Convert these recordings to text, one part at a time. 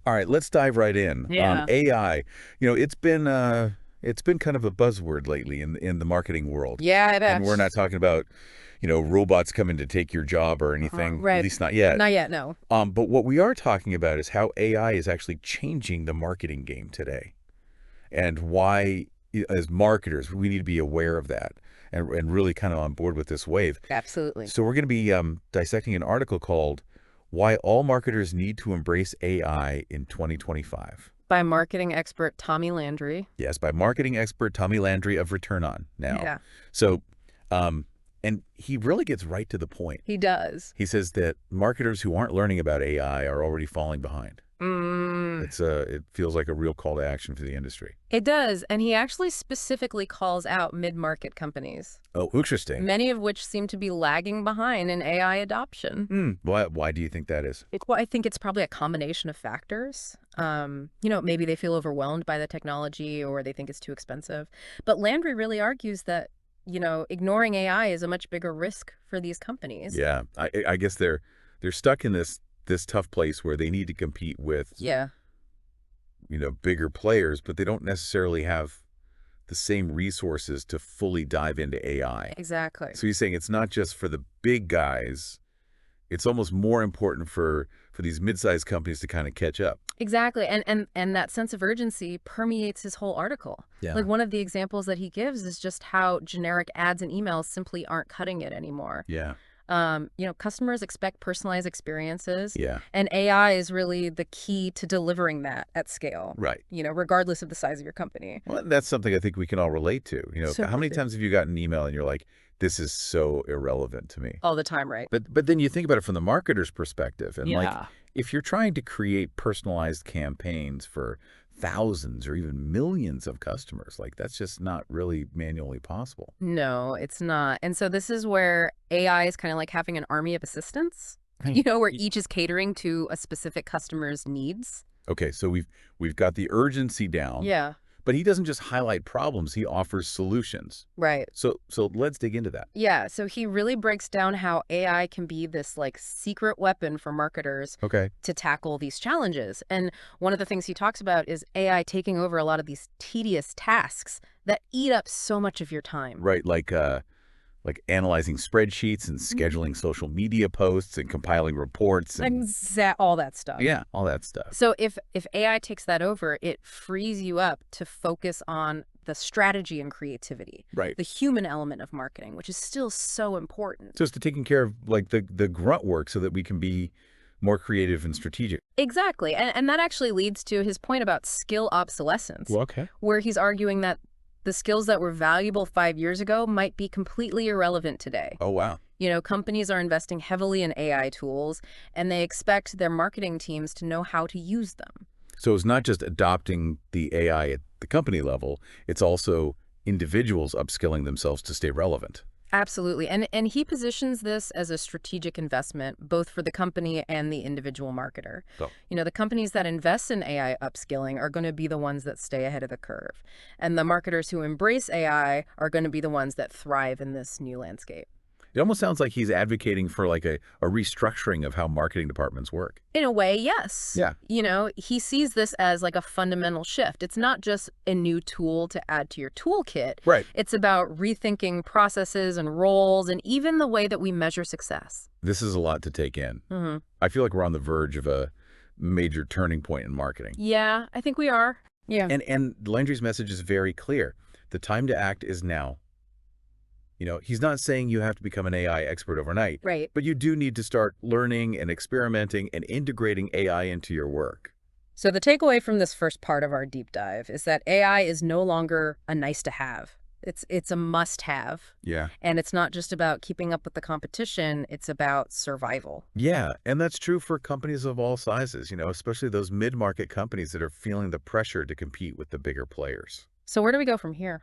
All right, let's dive right in. Yeah. AI, it's been kind of a buzzword lately in the marketing world. Yeah, I And we're not bet. talking about, robots coming to take your job or anything, at Right. least not yet. Not yet, no. But what we are talking about is how AI is actually changing the marketing game today, and why, as marketers, we need to be aware of that and really kind of on board with this wave. Absolutely. So we're going to be dissecting an article called "Why All Marketers Need to Embrace AI in 2025." By marketing expert Tommy Landry. Yes, by marketing expert Tommy Landry of Return On now. Yeah, So, um, and he really gets right to the point. he does. He says that marketers who aren't learning about AI are already falling behind. Mm, It feels like a real call to action for the industry. it does. And he actually specifically calls out mid-market companies, Oh, interesting. many of which seem to be lagging behind in AI adoption. Why do you think that is? Well, I think it's probably a combination of factors. Maybe they feel overwhelmed by the technology or they think it's too expensive. But Landry really argues that, ignoring AI is a much bigger risk for these companies. Yeah, I guess they're stuck in this tough place where they need to compete with, Yeah, bigger players, but they don't necessarily have the same resources to fully dive into AI. exactly. So he's saying it's not just for the big guys, it's almost more important for these mid-sized companies to kind of catch up. Exactly. And that sense of urgency permeates his whole article. Yeah. Like one of the examples that he gives is just how generic ads and emails simply aren't cutting it anymore. Yeah. Customers expect personalized experiences, Yeah. and AI is really the key to delivering that at scale, Right. regardless of the size of your company. Well, that's something I think we can all relate to. So How many times have you gotten an email and you're like, this is so irrelevant to me? all the time, right? But then you think about it from the marketer's perspective, and like, Yeah. if you're trying to create personalized campaigns for thousands or even millions of customers, like that's just not really manually possible. No, it's not. And so this is where AI is kind of like having an army of assistants, Right. where each is catering to a specific customer's needs. Okay, so we've got the urgency down, Yeah, but he doesn't just highlight problems, he offers solutions. right. So let's dig into that. Yeah, so he really breaks down how AI can be this like secret weapon for marketers Okay. to tackle these challenges. And one of the things he talks about is AI taking over a lot of these tedious tasks that eat up so much of your time. Right, like analyzing spreadsheets and scheduling social media posts and compiling reports and All that stuff. yeah, all that stuff. So if AI takes that over, it frees you up to focus on the strategy and creativity, Right. the human element of marketing, which is still so important. Just to taking care of like the grunt work so that we can be more creative and strategic. Exactly. And that actually leads to his point about skill obsolescence, Well, okay. where he's arguing that the skills that were valuable 5 years ago might be completely irrelevant today. Oh, wow. Companies are investing heavily in AI tools, and they expect their marketing teams to know how to use them. So it's not just adopting the AI at the company level, it's also individuals upskilling themselves to stay relevant. Absolutely. And he positions this as a strategic investment, both for the company and the individual marketer. So, The companies that invest in AI upskilling are going to be the ones that stay ahead of the curve. And the marketers who embrace AI are going to be the ones that thrive in this new landscape. it almost sounds like he's advocating for like a restructuring of how marketing departments work. In a way, yes. Yeah. He sees this as like a fundamental shift. It's not just a new tool to add to your toolkit. Right. It's about rethinking processes and roles and even the way that we measure success. This is a lot to take in. Hmm. I feel like we're on the verge of a major turning point in marketing. Yeah, I think we are. Yeah. And Landry's message is very clear. The time to act is now. He's not saying you have to become an AI expert overnight, Right. but you do need to start learning and experimenting and integrating AI into your work. So the takeaway from this first part of our deep dive is that AI is no longer a nice to have. It's a must have. Yeah. And it's not just about keeping up with the competition, it's about survival. Yeah, and that's true for companies of all sizes, especially those mid-market companies that are feeling the pressure to compete with the bigger players. So where do we go from here?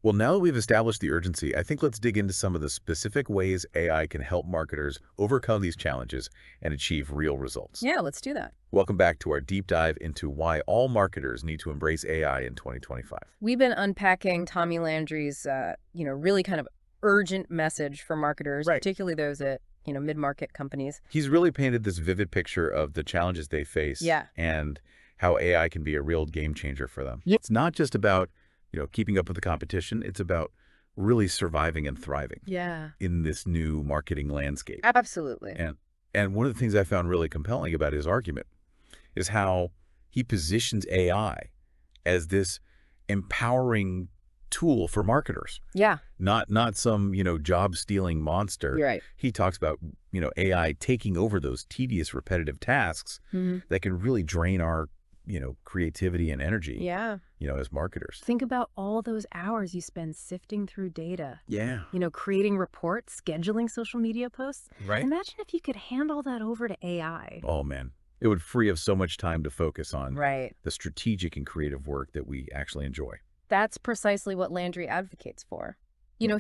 Well, now that we've established the urgency, I think let's dig into some of the specific ways AI can help marketers overcome these challenges and achieve real results. Yeah, let's do that. Welcome back to our deep dive into why all marketers need to embrace AI in 2025. We've been unpacking Tommy Landry's, really kind of urgent message for marketers, Right. particularly those at, mid-market companies. He's really painted this vivid picture of the challenges they face Yeah. and how AI can be a real game changer for them. Yeah. It's not just about, keeping up with the competition. It's about really surviving and thriving Yeah. in this new marketing landscape. Absolutely. And one of the things I found really compelling about his argument is how he positions AI as this empowering tool for marketers. Yeah. Not some, job-stealing monster. You're right. He talks about, AI taking over those tedious, repetitive tasks that can really drain our, creativity and energy, Yeah. as marketers. Think about all those hours you spend sifting through data, Yeah. creating reports, scheduling social media posts. Right. Imagine if you could hand all that over to AI. Oh, man. It would free up so much time to focus on Right. the strategic and creative work that we actually enjoy. That's precisely what Landry advocates for.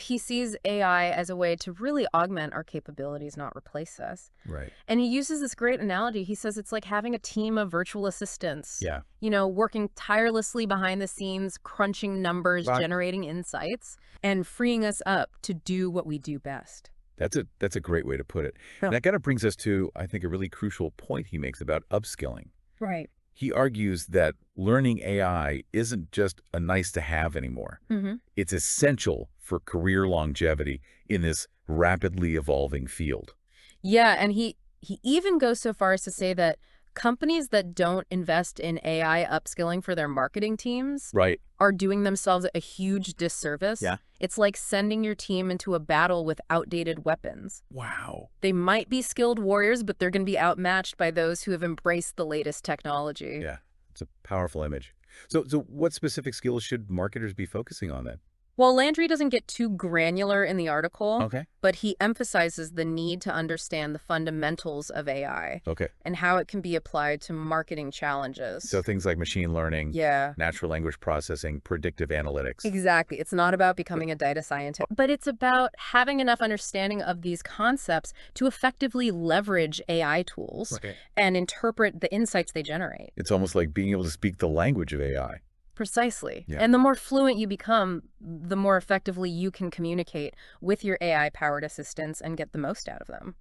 He sees AI as a way to really augment our capabilities, not replace us. Right. And he uses this great analogy. He says it's like having a team of virtual assistants, Yeah. working tirelessly behind the scenes, crunching numbers, Right. generating insights, and freeing us up to do what we do best. That's a great way to put it. Yeah. And that kind of brings us to, I think, a really crucial point he makes about upskilling. Right. He argues that learning AI isn't just a nice to have anymore. Mm-hmm. It's essential for career longevity in this rapidly evolving field. Yeah, and he even goes so far as to say that companies that don't invest in AI upskilling for their marketing teams Right. are doing themselves a huge disservice. Yeah. It's like sending your team into a battle with outdated weapons. Wow. They might be skilled warriors, but they're going to be outmatched by those who have embraced the latest technology. Yeah. It's a powerful image. So what specific skills should marketers be focusing on then? Well, Landry doesn't get too granular in the article, Okay. but he emphasizes the need to understand the fundamentals of AI Okay. and how it can be applied to marketing challenges. So things like machine learning, Yeah. natural language processing, predictive analytics. Exactly. It's not about becoming a data scientist, but it's about having enough understanding of these concepts to effectively leverage AI tools Right. and interpret the insights they generate. It's almost like being able to speak the language of AI. Precisely. Yeah. And the more fluent you become, the more effectively you can communicate with your AI-powered assistants and get the most out of them.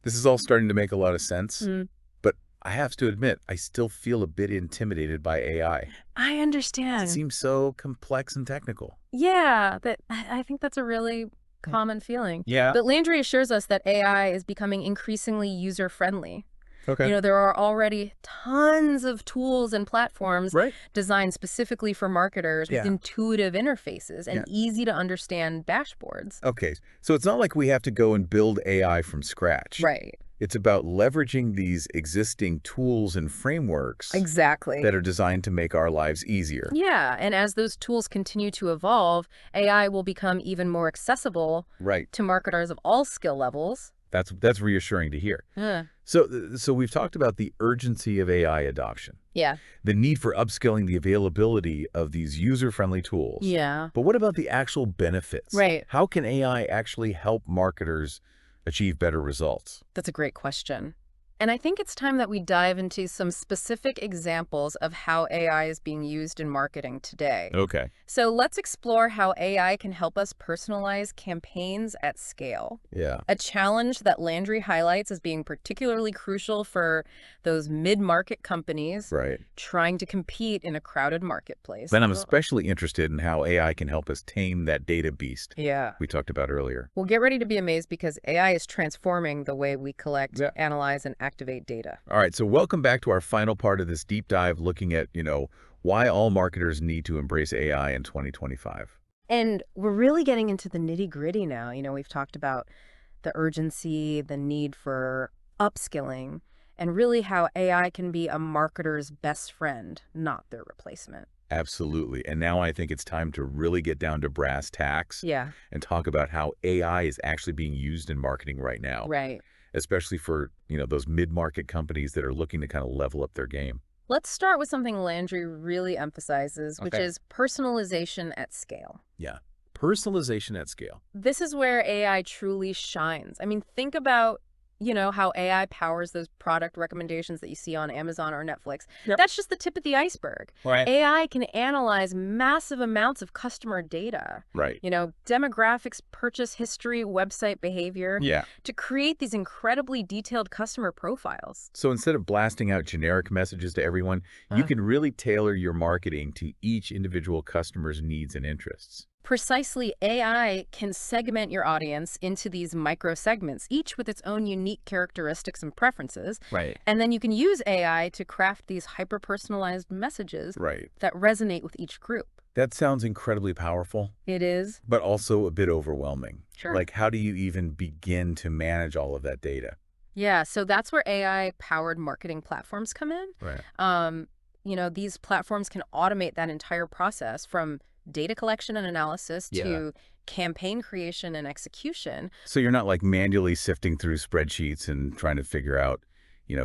This is all starting to make a lot of sense, Mm. but I have to admit, I still feel a bit intimidated by AI. I It understand. seems so complex and technical. Yeah, I think that's a really common feeling. Yeah. But Landry assures us that AI is becoming increasingly user-friendly. Okay. There are already tons of tools and platforms Right. designed specifically for marketers with Yeah. intuitive interfaces and Yeah. easy to understand dashboards. Okay. So it's not like we have to go and build AI from scratch. Right. It's about leveraging these existing tools and frameworks Exactly. that are designed to make our lives easier. Yeah, and as those tools continue to evolve, AI will become even more accessible Right. to marketers of all skill levels. That's reassuring to hear. Uh, So we've talked about the urgency of AI adoption, yeah. the need for upskilling, the availability of these user-friendly tools. Yeah. But what about the actual benefits? Right. How can AI actually help marketers achieve better results? That's a great question. And I think it's time that we dive into some specific examples of how AI is being used in marketing today. Okay. So let's explore how AI can help us personalize campaigns at scale. Yeah. A challenge that Landry highlights as being particularly crucial for those mid-market companies Right. trying to compete in a crowded marketplace. Then I'm especially interested in how AI can help us tame that data beast Yeah. we talked about earlier. Well, get ready to be amazed because AI is transforming the way we collect, Yeah. analyze, and activate data. All right, so welcome back to our final part of this deep dive looking at, why all marketers need to embrace AI in 2025. And we're really getting into the nitty-gritty now. We've talked about the urgency, the need for upskilling, and really how AI can be a marketer's best friend, not their replacement. Absolutely. And now I think it's time to really get down to brass tacks Yeah, and talk about how AI is actually being used in marketing right now, right. especially for, those mid-market companies that are looking to kind of level up their game. Let's start with something Landry really emphasizes, which Okay. is personalization at scale. Yeah. Personalization at scale. This is where AI truly shines. I mean, think about, how AI powers those product recommendations that you see on Amazon or Netflix. Yep. That's just the tip of the iceberg. Right. AI can analyze massive amounts of customer data, Right. demographics, purchase history, website behavior, Yeah. to create these incredibly detailed customer profiles. So instead of blasting out generic messages to everyone, you can really tailor your marketing to each individual customer's needs and interests. Precisely, AI can segment your audience into these micro segments, each with its own unique characteristics and preferences. Right. And then you can use AI to craft these hyper-personalized messages Right. that resonate with each group. That sounds incredibly powerful, It is. but also a bit overwhelming. Sure. Like, how do you even begin to manage all of that data? Yeah, so that's where AI-powered marketing platforms come in. Right. These platforms can automate that entire process from data collection and analysis to campaign creation and execution. So you're not like manually sifting through spreadsheets and trying to figure out,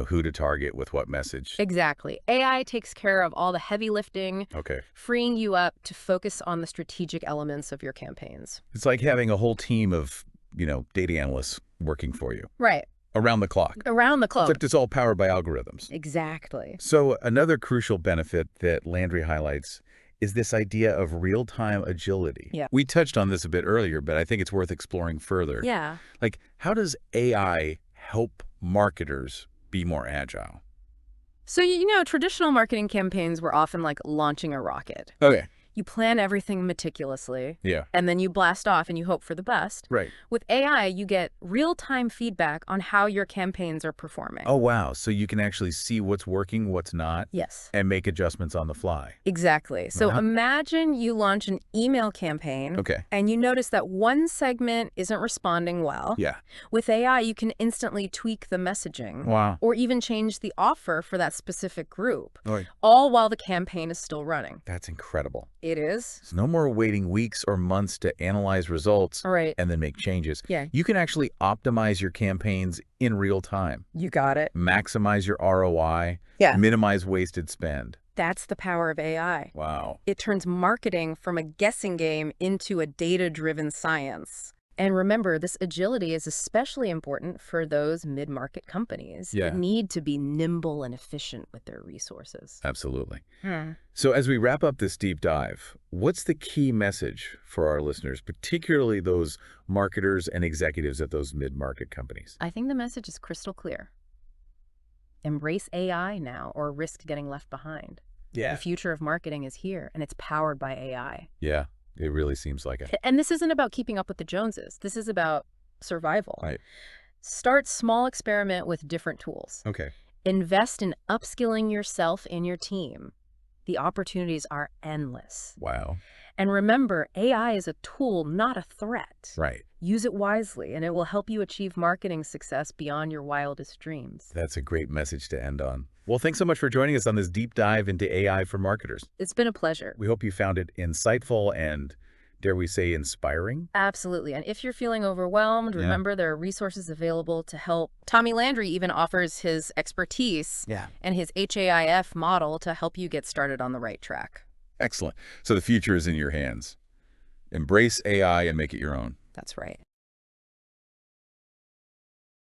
who to target with what message. Exactly. AI takes care of all the heavy lifting, Okay. freeing you up to focus on the strategic elements of your campaigns. It's like having a whole team of, data analysts working for you Right. around the clock. Around the clock. Except it's all powered by algorithms. Exactly. So another crucial benefit that Landry highlights is this idea of real-time agility. Yeah. We touched on this a bit earlier, but I think it's worth exploring further. Yeah. Like, how does AI help marketers be more agile? So, traditional marketing campaigns were often like launching a rocket. Okay. You plan everything meticulously, Yeah. and then you blast off and you hope for the best. Right. With AI, you get real-time feedback on how your campaigns are performing. Oh, wow. So you can actually see what's working, what's not, Yes. and make adjustments on the fly. Exactly. So Uh-huh. imagine you launch an email campaign, Okay. and you notice that one segment isn't responding well. Yeah. With AI, you can instantly tweak the messaging. Wow. Or even change the offer for that specific group, Right. all while the campaign is still running. That's incredible. It is. There's no more waiting weeks or months to analyze results All right. and then make changes. Yeah. You can actually optimize your campaigns in real time, You got it. maximize your ROI, Yeah. minimize wasted spend. That's the power of AI. Wow. It turns marketing from a guessing game into a data-driven science. And remember, this agility is especially important for those mid-market companies Yeah. that need to be nimble and efficient with their resources. Absolutely. So as we wrap up this deep dive, what's the key message for our listeners, particularly those marketers and executives at those mid-market companies? I think the message is crystal clear. Embrace AI now or risk getting left behind. The future of marketing is here, and it's powered by AI. Yeah, it really seems like it. And this isn't about keeping up with the Joneses. This is about survival. Right. Start small, experiment with different tools. Okay. Invest in upskilling yourself and your team. The opportunities are endless. Wow. And remember, AI is a tool, not a threat. Right. Use it wisely, and it will help you achieve marketing success beyond your wildest dreams. That's a great message to end on. Well, thanks so much for joining us on this deep dive into AI for marketers. It's been a pleasure. We hope you found it insightful and, dare we say, inspiring? Absolutely. And if you're feeling overwhelmed, remember there are resources available to help. Tommy Landry even offers his expertise and his HAIF model to help you get started on the right track. Excellent. So the future is in your hands. Embrace AI and make it your own. That's right.